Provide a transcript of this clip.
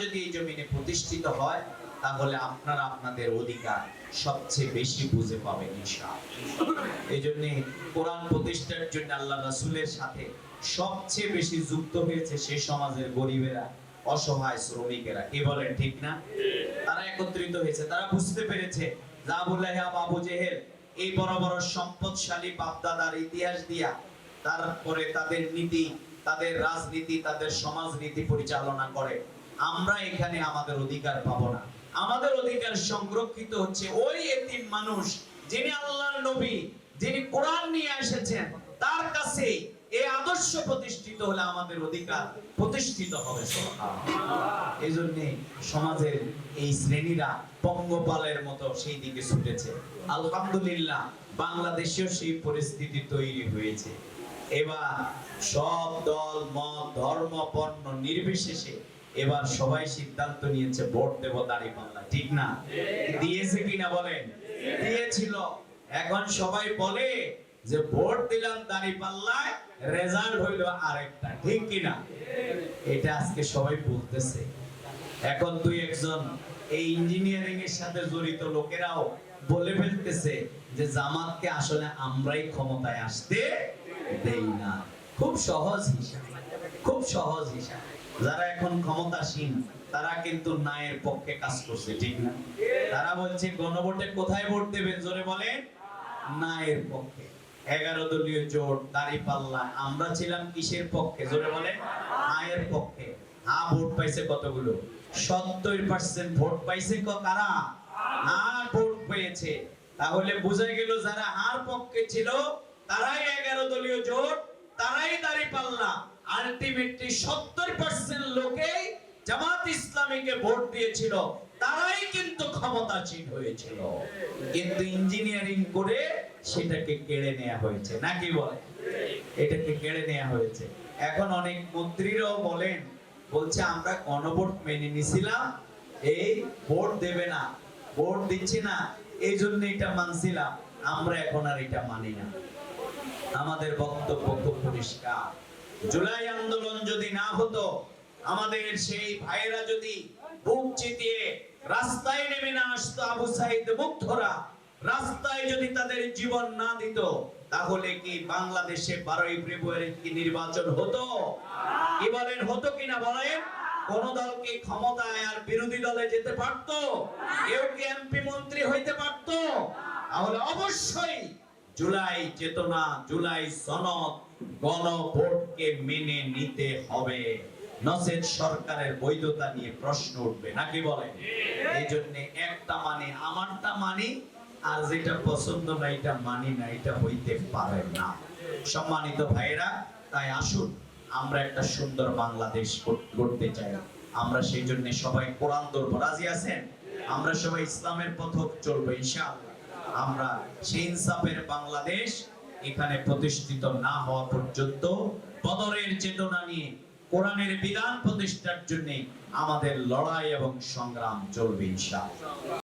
যদি এই জমিনে প্রতিষ্ঠিত হয় তাহলে আপনারা আপনাদের অধিকার সবচেয়ে বেশি বুঝে পাবেন ইনশাআল্লাহ। এই জন্য কোরআন প্রতিষ্ঠার জন্য আল্লাহ রাসূলের সাথে সবচেয়ে বেশি যুক্ত হয়েছে সে সমাজের গরিবেরা, অসহায় শ্রমিকেরা। কি বলেন, ঠিক না? তারা একত্রিত হয়েছে, তারা বুঝতে পেরেছে যে আবু লাহাব, আবু জেহেল এই বড় বড় সম্পদশালী বাপদাদার ইতিহাস দিয়া তারপরে তাদের নীতি, তাদের রাজনীতি, তাদের সমাজনীতি পরিচালনা করে। আমরা এখানে আমাদের অধিকার পাবো না। আমাদের অধিকার সংরক্ষিত হচ্ছে ওই এতিম মানুষ যিনি আল্লাহর নবী, যিনি কোরআন নিয়ে এসেছেন, তার কাছে এই আদর্শ প্রতিষ্ঠিত হলে আমাদের অধিকার প্রতিষ্ঠিত হবে। এই জন্য সমাজের এই শ্রেণীরা পঙ্গপালের মতো সেই দিকে ছুটেছে। আলহামদুলিল্লাহ বাংলাদেশেও সেই পরিস্থিতি তৈরি হয়েছে। এবার সব দল, মত, ধর্ম, বর্ণ নির্বিশেষে এবার সবাই সিদ্ধান্ত নিয়েছে ভোট দেব দাঁড়িপাল্লা। ঠিক না? দিয়েছে কিনা বলেন? দিয়েছিল। এখন সবাই বলে যে ভোট দিলাম দাঁড়িপাল্লায়, রেজাল্ট হইল আরেকটা। ঠিক কিনা? এটা আজকে সবাই বলতেছে। এখন দুই একজন এই ইঞ্জিনিয়ারিং এর সাথে জড়িত লোকেরাও বলে ফেলতেছে যে জামাতকে আসলে আমরাই ক্ষমতায় আসতে দেই না। খুব সহজ হিসাব, খুব সহজ হিসাব। যারা এখন ক্ষমতাসীন তারা কিন্তু ন্যায়ের পক্ষে কাজ করছে। ঠিক না? তারা বলছে গণভোটে কোথায় ভোট দেবেন, জোরে বলেন? ন্যায়ের পক্ষে। 11 দলীয় জোট, দাঁড়িপাল্লা, আমরা ছিলাম কিসের পক্ষে, জোরে বলেন? ন্যায়ের পক্ষে। হ্যাঁ, ভোট পাইছে কতগুলো? 70% ভোট পাইছে কারা? হ্যাঁ, ভোট পেয়েছে। তাহলে বোঝা গেল যারা হার পক্ষে ছিল তারাই 11 দলীয় জোট, তারাই দাঁড়িপাল্লা। আলটিমেটলি 70% লোকেই জামাত ইসলামীকে ভোট দিয়েছিল, তারাই কিন্তু ক্ষমতাসীন হয়েছিল। কিন্তু ইঞ্জিনিয়ারিং করে সেটাকে কেড়ে নেওয়া হয়েছে, নাকি বলে? এটাকে কেড়ে নেওয়া হয়েছে। এখন অনেক মন্ত্রীরাও বলছে আমরা গণভোট মেনে নিছিলাম, এই ভোট দেবে না, ভোট দিচ্ছি না, এই জন্য এটা মানছিলাম, আমরা এখন আর এটা মানি না। আমাদের বক্তব্য খুব পরিষ্কার। জুলাই আন্দোলন যদি না হতো, আমাদের সেই ভাইয়েরা যদি বুক চিতিয়ে রাস্তায় নেমে না আসতো, আবু সাইদ মুগ্ধরা রাস্তায় যদি তাদের জীবন না দিত, তাহলে কি বাংলাদেশে 12ই ফেব্রুয়ারি কি নির্বাচন হতো? কি বলেন, হতো কিনা বলেন? কোন দল কি ক্ষমতায় আর বিরোধী দলে যেতে পারতো? কেউ কি এমপি মন্ত্রী হইতে পারতো? তাহলে অবশ্যই জুলাই চেতনা, জুলাই সনদ, গণভোটকে মেনে নিতে হবে, নচেত সরকারের বৈধতা নিয়ে প্রশ্ন উঠবে, নাকি বলেন? এই জন্য একটা মানে আমারটা মানি, আর যেটা পছন্দ না এটা মানি না, এটা হইতে পারে না। সম্মানিত ভাইরা, তাই আসুন আমরা একটা সুন্দর বাংলাদেশ গড়তে চাই। আমরা সেই জন্য সবাই কোরআন ধরবো। রাজি আছেন? আমরা সবাই ইসলামের পথে চলবো ইনশাআল্লাহ। আমরা সেই ইনসাফের বাংলাদেশ এখানে প্রতিষ্ঠিত না হওয়া পর্যন্ত বদরের চেতনা নিয়ে কোরআনের বিধান প্রতিষ্ঠার জন্য আমাদের লড়াই এবং সংগ্রাম চলবে ইনশাআল্লাহ।